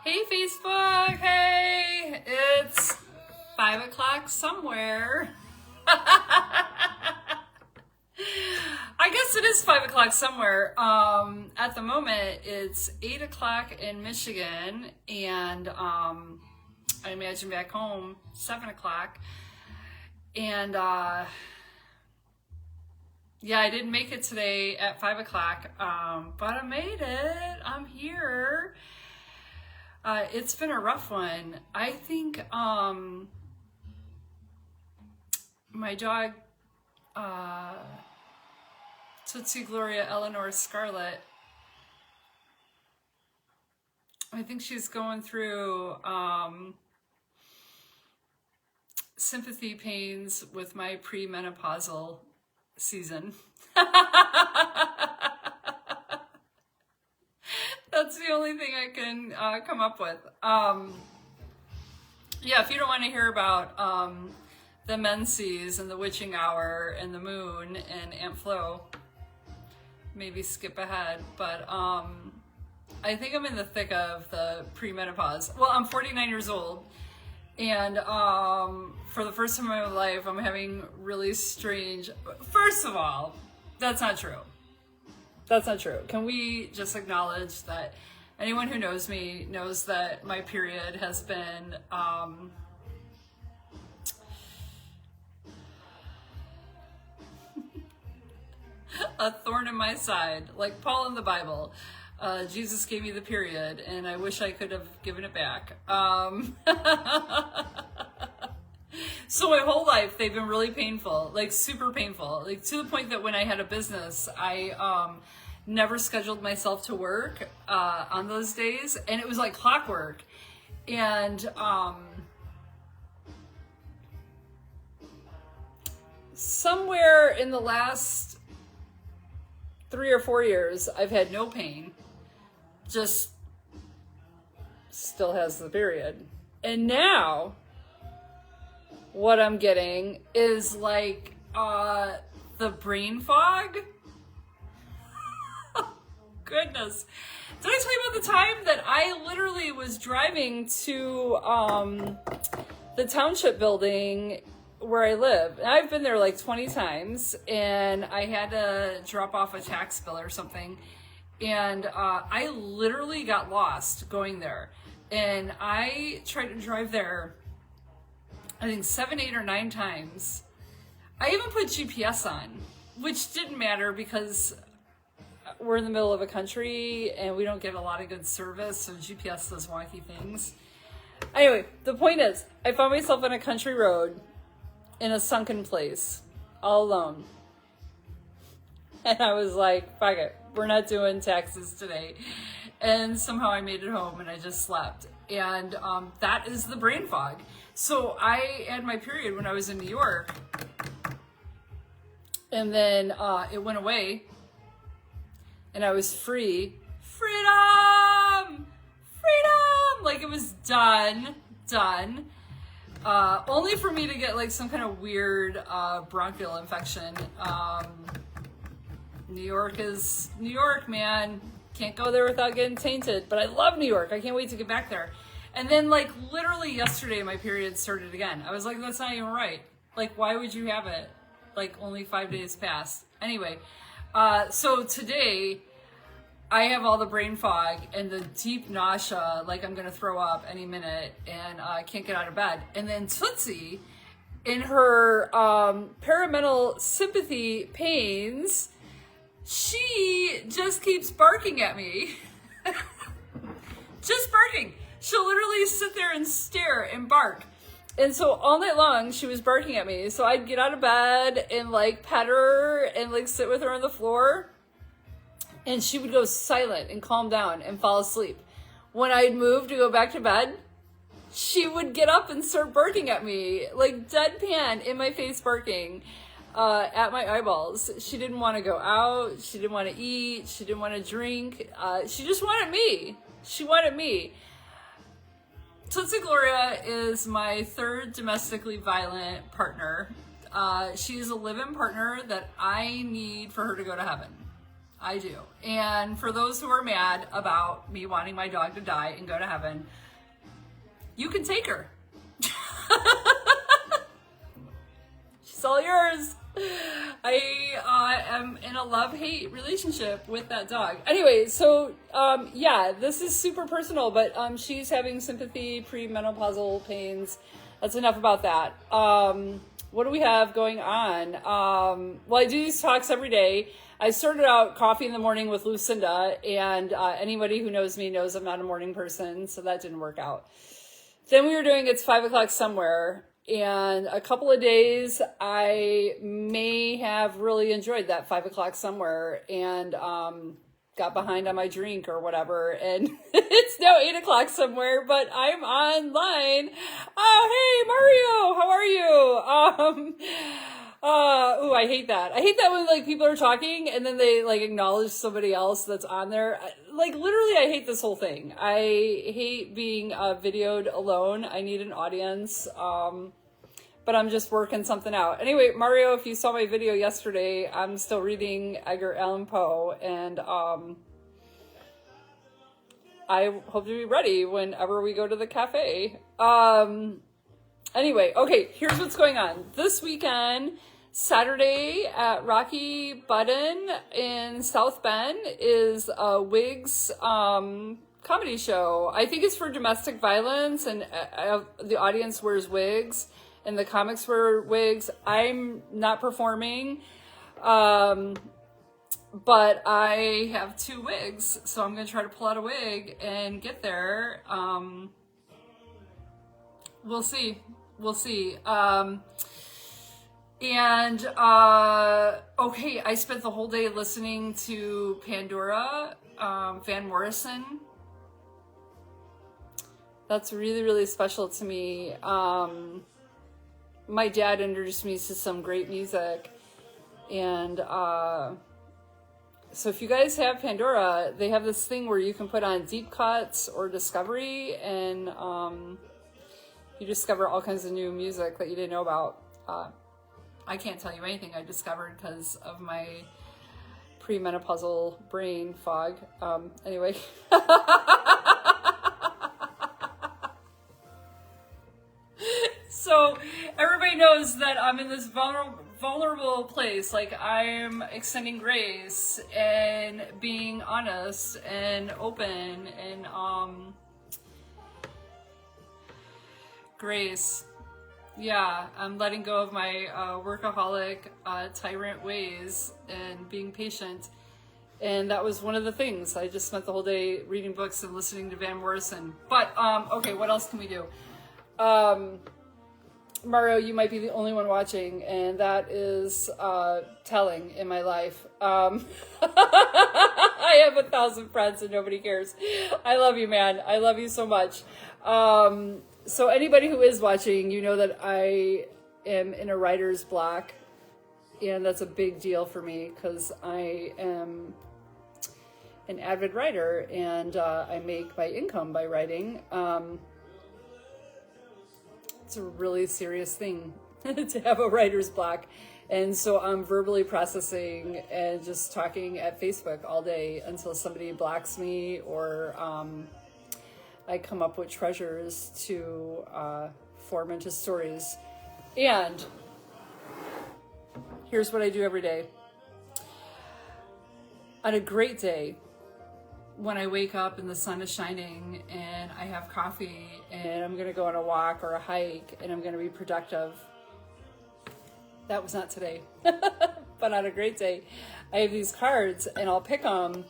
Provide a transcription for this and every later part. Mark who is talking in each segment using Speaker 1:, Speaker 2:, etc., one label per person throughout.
Speaker 1: Hey Facebook, hey, it's 5 o'clock somewhere. I guess it is 5 o'clock somewhere. At the moment, it's 8 o'clock in Michigan, and I imagine back home, 7 o'clock. And yeah, I didn't make it today at 5 o'clock, but I made it. I'm here. It's been a rough one. I think my dog, Tootsie Gloria Eleanor Scarlett, I think she's going through sympathy pains with my premenopausal season. That's the only thing I can come up with. Yeah, if you don't want to hear about the menses and the witching hour and the moon and Aunt Flo, maybe skip ahead. But I think I'm in the thick of the premenopause. Well, I'm 49 years old, and for the first time in my life, I'm having really strange... First of all, that's not true. That's not true. Can we just acknowledge that anyone who knows me knows that my period has been a thorn in my side, like Paul in the Bible. Jesus gave me the period, and I wish I could have given it back. So my whole life, they've been really painful, like super painful, like to the point that when I had a business, I never scheduled myself to work on those days, and it was like clockwork. And somewhere in the last 3 or 4 years, I've had no pain, just still has the period. And now what I'm getting is like the brain fog. Goodness. Did I tell you about the time that I literally was driving to the township building where I live? And I've been there like 20 times, and I had to drop off a tax bill or something. And I literally got lost going there. And I tried to drive there, I think 7, 8, or 9 times. I even put GPS on, which didn't matter because we're in the middle of a country and we don't get a lot of good service, so GPS does wonky things. Anyway, the point is, I found myself on a country road in a sunken place, all alone. And I was like, fuck it, we're not doing taxes today. And somehow I made it home and I just slept. And that is the brain fog. So I had my period when I was in New York, and then it went away, and I was free. Freedom! Freedom! Like it was done. Only for me to get like some kind of weird bronchial infection. New York is New York, man. Can't go there without getting tainted. But I love New York. I can't wait to get back there. And then like literally yesterday, my period started again. I was like, that's not even right. Like, why would you have it? Like only 5 days passed. Anyway, so today I have all the brain fog and the deep nausea, like I'm gonna throw up any minute, and I can't get out of bed. And then Tootsie, in her perimenal sympathy pains, she just keeps barking at me. Just barking. She'll literally sit there and stare and bark. And so all night long, she was barking at me. So I'd get out of bed and like pet her and like sit with her on the floor. And she would go silent and calm down and fall asleep. When I'd move to go back to bed, she would get up and start barking at me, like deadpan in my face barking at my eyeballs. She didn't want to go out. She didn't want to eat. She didn't want to drink. She just wanted me. She wanted me. Tootsie Gloria is my third domestically violent partner. She is a live-in partner that I need for her to go to heaven. I do. And for those who are mad about me wanting my dog to die and go to heaven, you can take her. She's all yours. I am in a love-hate relationship with that dog. Anyway, so yeah, this is super personal, but she's having sympathy, premenopausal pains. That's enough about that. What do we have going on? Well, I do these talks every day. I started out coffee in the morning with Lucinda, and anybody who knows me knows I'm not a morning person, so that didn't work out. Then we were doing It's 5 o'clock somewhere, and a couple of days I may have really enjoyed that 5 o'clock somewhere, and got behind on my drink or whatever, and it's now 8 o'clock somewhere, but I'm online. Oh, hey, Mario, how are you? Ooh, I hate that. I hate that when like people are talking and then they like acknowledge somebody else that's on there. Like literally, I hate this whole thing. I hate being videoed alone. I need an audience. But I'm just working something out. Anyway, Mario, if you saw my video yesterday, I'm still reading Edgar Allan Poe, and I hope to be ready whenever we go to the cafe. Anyway, okay, here's what's going on. This weekend, Saturday at Rocky Button in South Bend is a Wigs comedy show. I think it's for domestic violence, and the audience wears wigs, and the comics wear wigs. I'm not performing, but I have 2 wigs, so I'm going to try to pull out a wig and get there. We'll see. We'll see. Okay, I spent the whole day listening to Pandora, Van Morrison. That's really, really special to me. My dad introduced me to some great music. And so if you guys have Pandora, they have this thing where you can put on deep cuts or Discovery, and you discover all kinds of new music that you didn't know about. I can't tell you anything I discovered because of my premenopausal brain fog. Anyway. So everybody knows that I'm in this vulnerable place. Like, I'm extending grace and being honest and open and grace. Yeah, I'm letting go of my workaholic tyrant ways and being patient. And that was one of the things. I just spent the whole day reading books and listening to Van Morrison. But, okay, what else can we do? Mario, you might be the only one watching, and that is telling in my life. I have 1,000 friends and nobody cares. I love you, man. I love you so much. So anybody who is watching, you know that I am in a writer's block, and that's a big deal for me because I am an avid writer, and I make my income by writing. It's a really serious thing to have a writer's block. And so I'm verbally processing and just talking at Facebook all day until somebody blocks me or I come up with treasures to form into stories. And here's what I do every day. On a great day, when I wake up and the sun is shining and I have coffee and I'm going to go on a walk or a hike and I'm going to be productive. That was not today. But on a great day, I have these cards and I'll pick them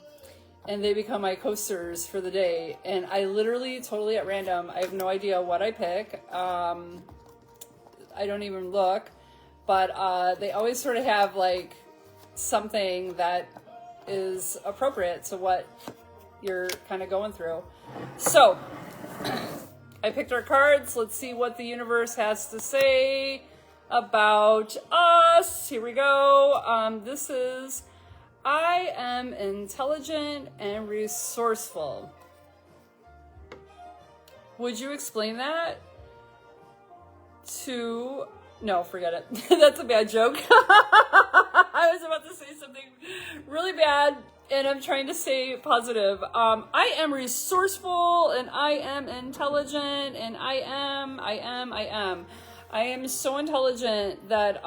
Speaker 1: and they become my coasters for the day. And I literally, totally at random, I have no idea what I pick. I don't even look, but they always sort of have like something that is appropriate to what you're kind of going through. So I picked our cards. Let's see what the universe has to say about us. Here we go. This is, I am intelligent and resourceful. Would you explain that to... No, forget it. That's a bad joke. I was about to say something really bad and I'm trying to stay positive. I am resourceful, and I am intelligent, and I am so intelligent that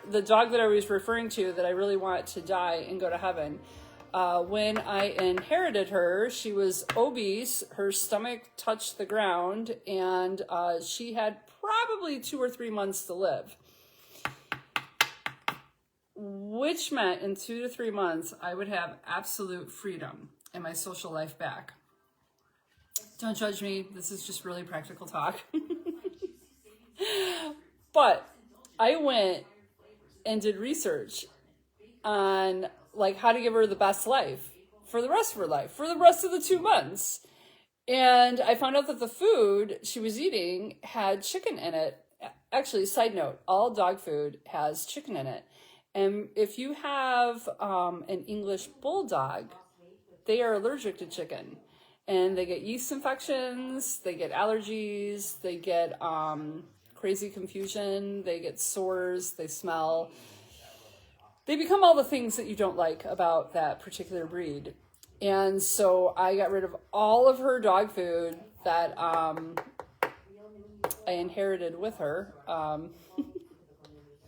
Speaker 1: the dog that I was referring to that I really want to die and go to heaven, when I inherited her, she was obese, her stomach touched the ground, and she had probably 2 or 3 months to live. Which meant in 2 to 3 months, I would have absolute freedom and my social life back. Don't judge me. This is just really practical talk. But I went and did research on like how to give her the best life for the rest of her life, for the rest of the 2 months. And I found out that the food she was eating had chicken in it. Actually, side note, all dog food has chicken in it. And if you have an English bulldog, they are allergic to chicken. And they get yeast infections, they get allergies, they get crazy confusion, they get sores, they smell. They become all the things that you don't like about that particular breed. And so I got rid of all of her dog food that I inherited with her.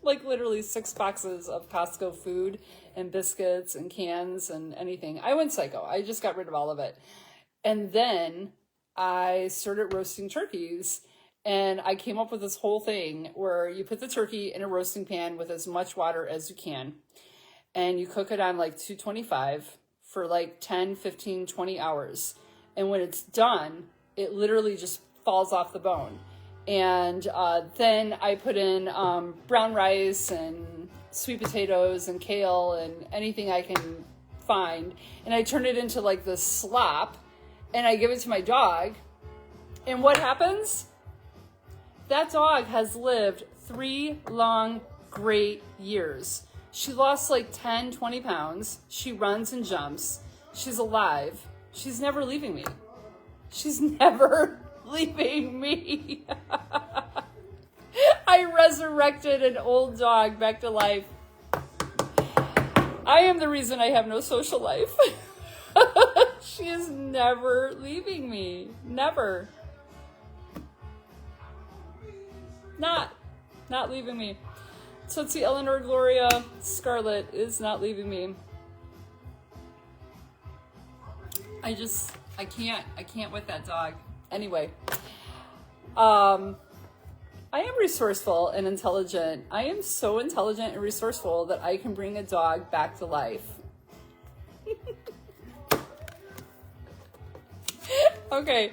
Speaker 1: Like literally 6 boxes of Costco food and biscuits and cans and anything. I went psycho. I just got rid of all of it. And then I started roasting turkeys, and I came up with this whole thing where you put the turkey in a roasting pan with as much water as you can, and you cook it on like 225 for like 10, 15, 20 hours. And when it's done, it literally just falls off the bone. And then I put in brown rice and sweet potatoes and kale and anything I can find. And I turn it into like this slop, and I give it to my dog. And what happens? That dog has lived 3 long, great years. She lost like 10, 20 pounds. She runs and jumps. She's alive. She's never leaving me. She's never leaving me. I resurrected an old dog back to life. I am the reason I have no social life. She is never leaving me. Never. Not leaving me. Tootsie, Eleanor, Gloria, Scarlett is not leaving me. I can't with that dog. Anyway, I am resourceful and intelligent. I am so intelligent and resourceful that I can bring a dog back to life. Okay,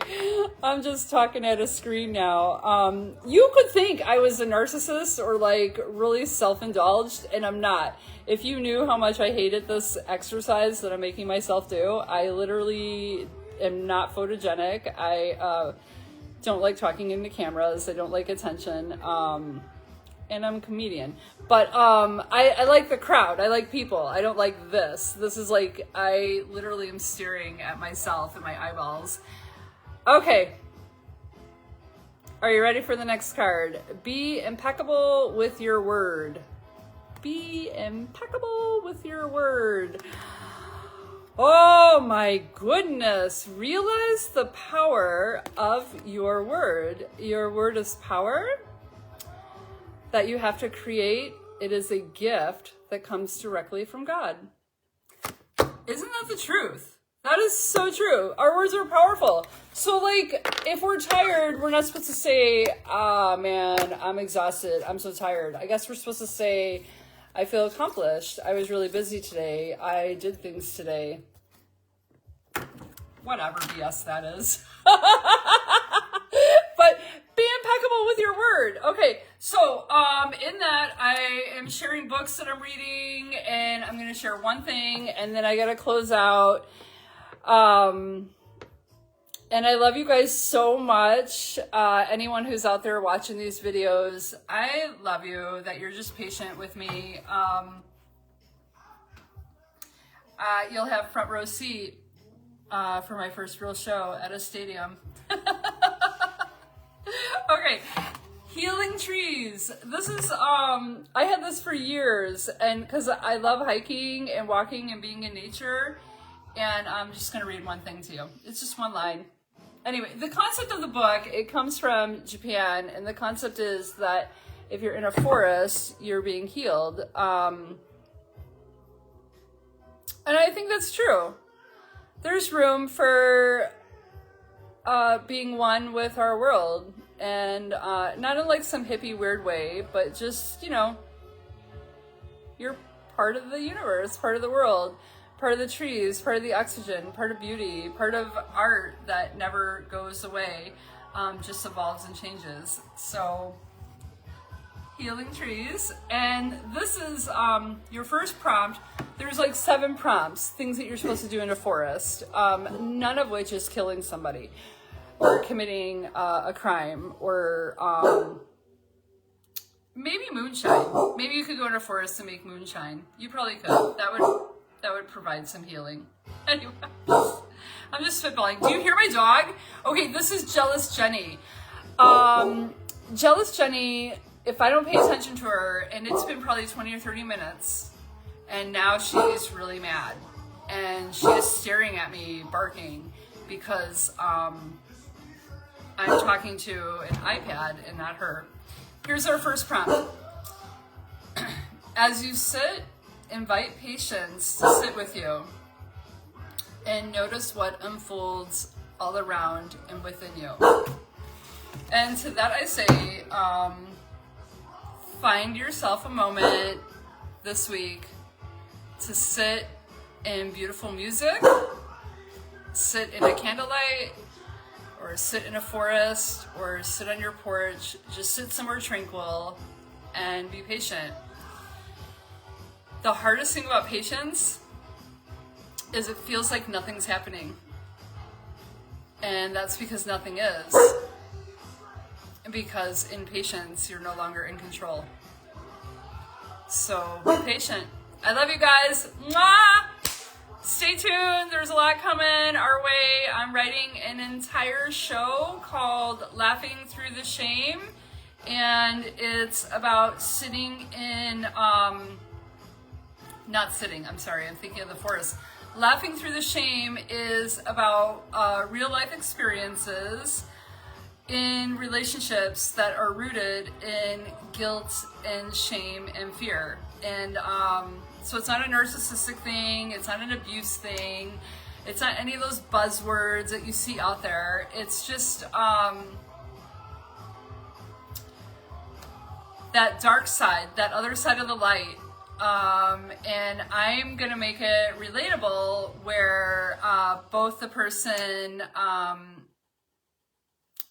Speaker 1: I'm just talking at a screen now. You could think I was a narcissist or like really self-indulged, and I'm not. If you knew how much I hated this exercise that I'm making myself do, I literally am not photogenic. I don't like talking into cameras. I don't like attention. And I'm a comedian. But I like the crowd. I like people. I don't like this. This is like, I literally am staring at myself and my eyeballs. Okay. Are you ready for the next card? Be impeccable with your word. Be impeccable with your word. Oh my goodness. Realize the power of your word. Your word is power that you have to create. It is a gift that comes directly from God. Isn't that the truth? That is so true. Our words are powerful. So like, if we're tired, we're not supposed to say, ah, man, I'm exhausted. I'm so tired. I guess we're supposed to say, I feel accomplished. I was really busy today. I did things today. Whatever BS that is. But be impeccable with your word. Okay, so in that, I am sharing books that I'm reading, and I'm going to share one thing, and then I got to close out. And I love you guys so much. Anyone who's out there watching these videos, I love you that you're just patient with me. You'll have front row seat for my first real show at a stadium. Okay, Healing trees. This is, I had this for years, and because I love hiking and walking and being in nature, and I'm just going to read one thing to you. It's just one line. Anyway, the concept of the book, it comes from Japan, and the concept is that if you're in a forest, you're being healed. And I think that's true. There's room for being one with our world, and not in like some hippie weird way, but just, you know, you're part of the universe, part of the world, part of the trees, part of the oxygen, part of beauty, part of art that never goes away, just evolves and changes. So, healing trees. And this is your first prompt. There's like 7 prompts, things that you're supposed to do in a forest, none of which is killing somebody or committing a crime or maybe moonshine. Maybe you could go in a forest and make moonshine. You probably could. That would provide some healing. Anyway, I'm just spitballing. Do you hear my dog? Okay, this is Jealous Jenny. Jealous Jenny, if I don't pay attention to her, and it's been probably 20 or 30 minutes, and now she's really mad. And she is staring at me, barking, because I'm talking to an iPad and not her. Here's our first prompt. As you sit, invite patience to sit with you and notice what unfolds all around and within you. And to that I say, find yourself a moment this week to sit in beautiful music, sit in a candlelight, or sit in a forest, or sit on your porch. Just sit somewhere tranquil and be patient. The hardest thing about patience is it feels like nothing's happening. And that's because nothing is. Because in patience, you're no longer in control. So be patient. I love you guys. Mwah! Stay tuned. There's a lot coming our way. I'm writing an entire show called Laughing Through the Shame. And it's about sitting in, not sitting, I'm sorry, I'm thinking of the forest. Laughing Through the Shame is about real life experiences in relationships that are rooted in guilt and shame and fear. And so it's not a narcissistic thing, it's not an abuse thing, it's not any of those buzzwords that you see out there. It's just that dark side, that other side of the light. And I'm gonna make it relatable where both the person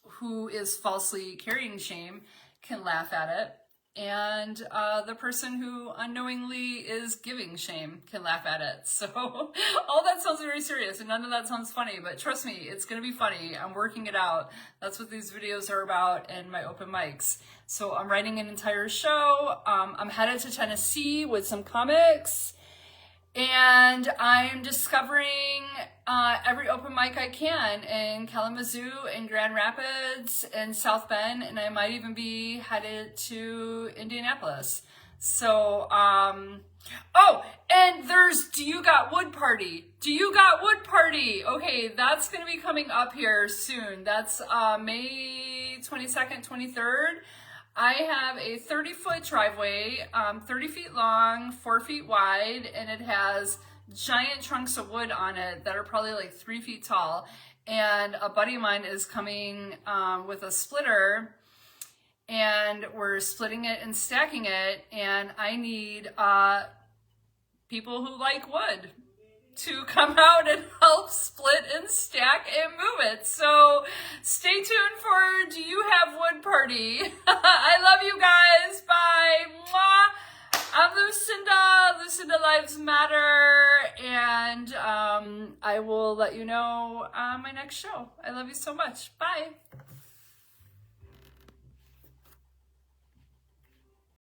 Speaker 1: who is falsely carrying shame can laugh at it, and the person who unknowingly is giving shame can laugh at it. So all that sounds very serious, and none of that sounds funny, but trust me, it's gonna be funny. I'm working it out. That's what these videos are about, and my open mics. So I'm writing an entire show. I'm headed to Tennessee with some comics, and I'm discovering every open mic I can in Kalamazoo and Grand Rapids and South Bend, and I might even be headed to Indianapolis. So, oh, and there's Do You Got Wood Party? Do You Got Wood Party? Okay, that's going to be coming up here soon. That's May 22nd, 23rd. I have a 30-foot driveway, 30 feet long, 4 feet wide, and it has giant trunks of wood on it that are probably like 3 feet tall. And a buddy of mine is coming with a splitter, and we're splitting it and stacking it, and I need people who like wood to come out and help split and stack and move it. So stay tuned for Do You Have Wood Party? I love you guys. Bye. Mwah. I'm Lucinda. Lucinda Lives Matter. And I will let you know on my next show. I love you so much. Bye.